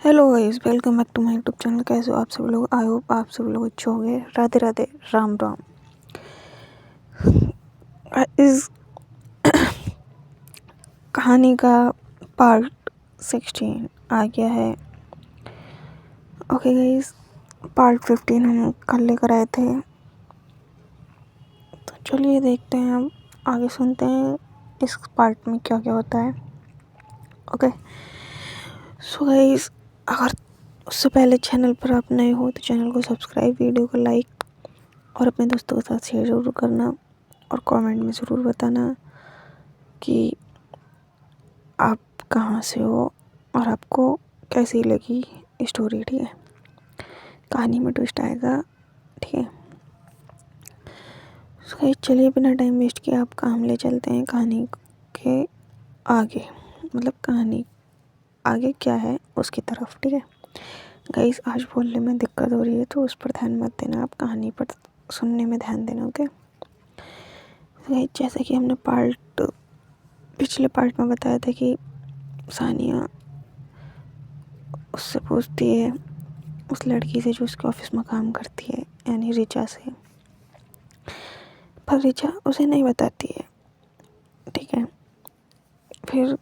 Hello guys, welcome back to my YouTube channel. कैसे हो आप सब लोग? आई होप आप सब लोग अच्छे होंगे। राधे राधे, राम राम। इस कहानी का पार्ट 16 आ गया है। ओके गाइस, पार्ट 15 हम कल लेकर आए थे, तो चलिए देखते हैं। अब आगे सुनते हैं इस पार्ट में क्या क्या होता है। ओके सो गाइस, अगर उससे पहले चैनल पर आप नए हो तो चैनल को सब्सक्राइब, वीडियो को लाइक और अपने दोस्तों के साथ शेयर ज़रूर करना और कमेंट में ज़रूर बताना कि आप कहाँ से हो और आपको कैसी लगी स्टोरी। ठीक है, कहानी में ट्विस्ट आएगा। ठीक है, तो चलिए बिना टाइम वेस्ट किए आप काम ले चलते हैं कहानी के आगे, मतलब कहानी आगे क्या है उसकी तरफ। ठीक है गाइस, आज बोलने में दिक्कत हो रही है तो उस पर ध्यान मत देना, आप कहानी पर सुनने में ध्यान देना। ओके गाइस, जैसे कि हमने पिछले पार्ट में बताया था कि सानिया उससे पूछती है, उस लड़की से जो उसके ऑफिस में काम करती है, यानी रिचा से, पर रिचा उसे नहीं बताती है। ठीक है, फिर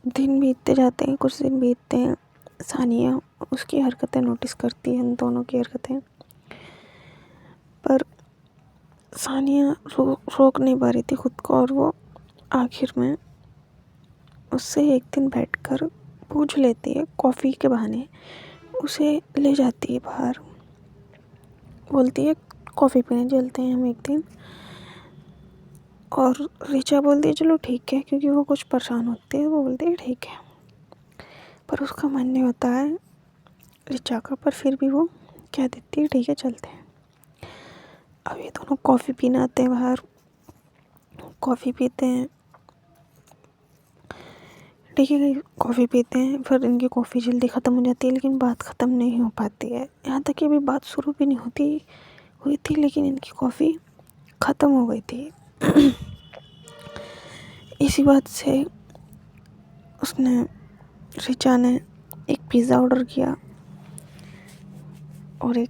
दिन बीतते जाते हैं, कुछ दिन बीतते हैं। सानिया उसकी हरकतें नोटिस करती है, उन दोनों की हरकतें, पर सानिया रोक नहीं पा रही थी खुद को, और वो आखिर में उससे एक दिन बैठकर पूछ लेती है, कॉफ़ी के बहाने उसे ले जाती है बाहर, बोलती है कॉफ़ी पीने चलते हैं हम एक दिन। और रिचा बोलती है चलो ठीक है, क्योंकि वो कुछ परेशान होती है, वो बोलती है ठीक है, पर उसका मन नहीं होता है रिचा का, पर फिर भी वो कह देती है ठीक है चलते हैं। अब ये दोनों कॉफ़ी पीने आते हैं बाहर, कॉफ़ी पीते हैं। ठीक है, कॉफ़ी पीते हैं, फिर इनकी कॉफ़ी जल्दी ख़त्म हो जाती है, लेकिन बात ख़त्म नहीं हो पाती है। यहाँ तक कि अभी बात शुरू भी नहीं हुई थी, लेकिन इनकी कॉफ़ी ख़त्म हो गई थी। इसी बात से रिचा ने एक पिज़्ज़ा ऑर्डर किया और एक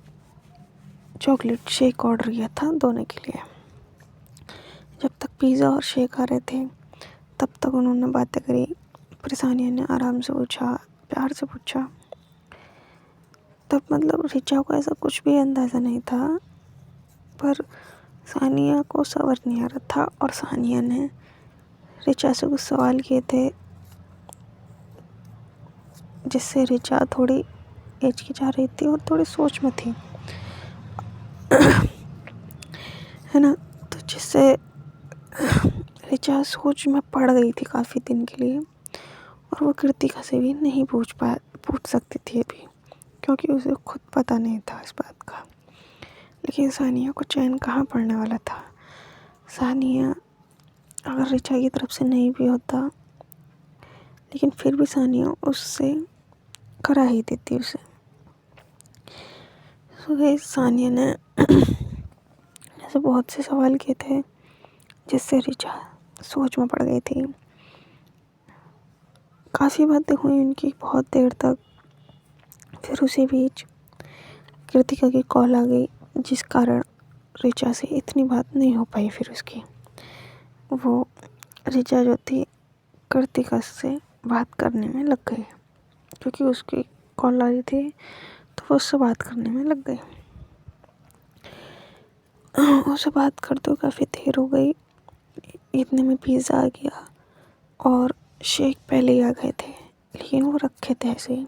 चॉकलेट शेक ऑर्डर किया था दोनों के लिए। जब तक पिज़्ज़ा और शेक आ रहे थे तब तक उन्होंने बातें करी, फिर सानिया ने आराम से पूछा, प्यार से पूछा। तब मतलब रिचा को ऐसा कुछ भी अंदाज़ा नहीं था, पर सानिया को सब्र नहीं आ रहा था, और सानिया ने रिचा से कुछ सवाल किए थे जिससे रिचा थोड़ी हिचकिचा रही थी और थोड़ी सोच में थी, है ना। तो जिससे रिचा सोच में पड़ गई थी काफ़ी दिन के लिए, और वो कृतिका से भी नहीं पूछ सकती थी अभी, क्योंकि उसे खुद पता नहीं था इस बात का। लेकिन सानिया को चैन कहाँ पड़ने वाला था। सानिया अगर रिचा की तरफ से नहीं भी होता, लेकिन फिर भी सानिया उससे करा ही देती उसे। तो सानिया ने ऐसे बहुत से सवाल किए थे जिससे रिचा सोच में पड़ गई थी। काफ़ी बातें हुई उनकी बहुत देर तक। फिर उसी बीच कृतिका की कॉल आ गई, जिस कारण रिचा से इतनी बात नहीं हो पाई। फिर उसकी वो रिचा जो थी कृतिका से बात करने में लग गई, क्योंकि उसकी कॉल आ रही थी तो वो उससे बात करने में लग गई। उससे बात करते हुए काफ़ी देर हो गई। इतने में पिज़्ज़ा आ गया और शेक पहले ही आ गए थे, लेकिन वो रखे थे ऐसे ही।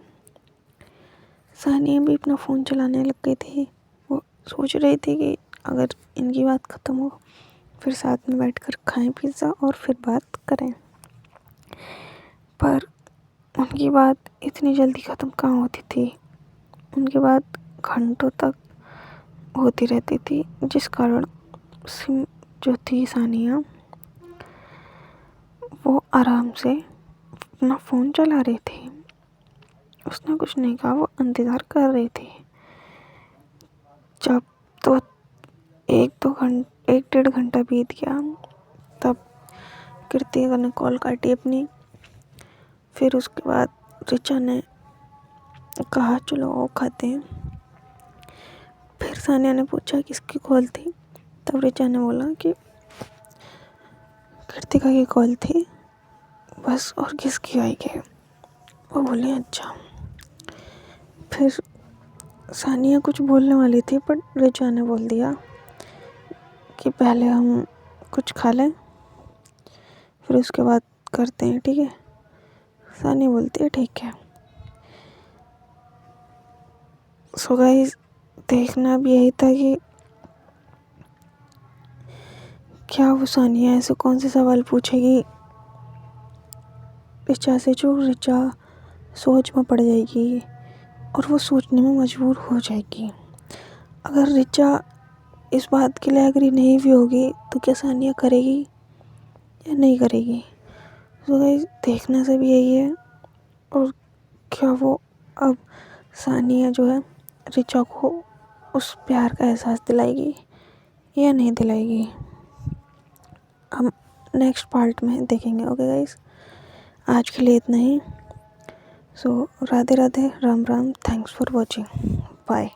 सानिया भी अपना फ़ोन चलाने लग गई थी। वो सोच रही थी कि अगर इनकी बात ख़त्म हो फिर साथ में बैठकर खाएं पिज़्ज़ा और फिर बात करें, पर उनकी बात इतनी जल्दी ख़त्म कहाँ होती थी। उनकी बात घंटों तक होती रहती थी, जिस कारण सिम जो थी सानिया, वो आराम से अपना फ़ोन चला रही थी। उसने कुछ नहीं कहा, वो इंतज़ार कर रही थी। जब तो एक डेढ़ घंटा बीत गया, तब कृतिका ने कॉल काटी अपनी। फिर उसके बाद रिचा ने कहा चलो वो खाते हैं। फिर सानिया ने पूछा किसकी कॉल थी, तब रिचा ने बोला कि कृतिका की कॉल थी बस, और किसकी आई है। वो बोली अच्छा। फिर सानिया कुछ बोलने वाली थी पर रिचा ने बोल दिया कि पहले हम कुछ खा लें फिर उसके बाद करते हैं, ठीक है। सानिया बोलती है ठीक है। सो गाइस, देखना अब यही था कि क्या वो सानिया ऐसे कौन से सवाल पूछेगी रिचा से जो रिचा सोच में पड़ जाएगी और वो सोचने में मजबूर हो जाएगी। अगर रिचा इस बात के लिए एग्री नहीं भी होगी तो क्या सानिया करेगी या नहीं करेगी। तो गाइस, देखना सब यही है। और क्या वो अब सानिया जो है रिचा को उस प्यार का एहसास दिलाएगी या नहीं दिलाएगी, हम नेक्स्ट पार्ट में देखेंगे। ओके गाइस, आज के लिए इतना ही। सो Radhe Radhe, Ram Ram, thanks for watching, bye.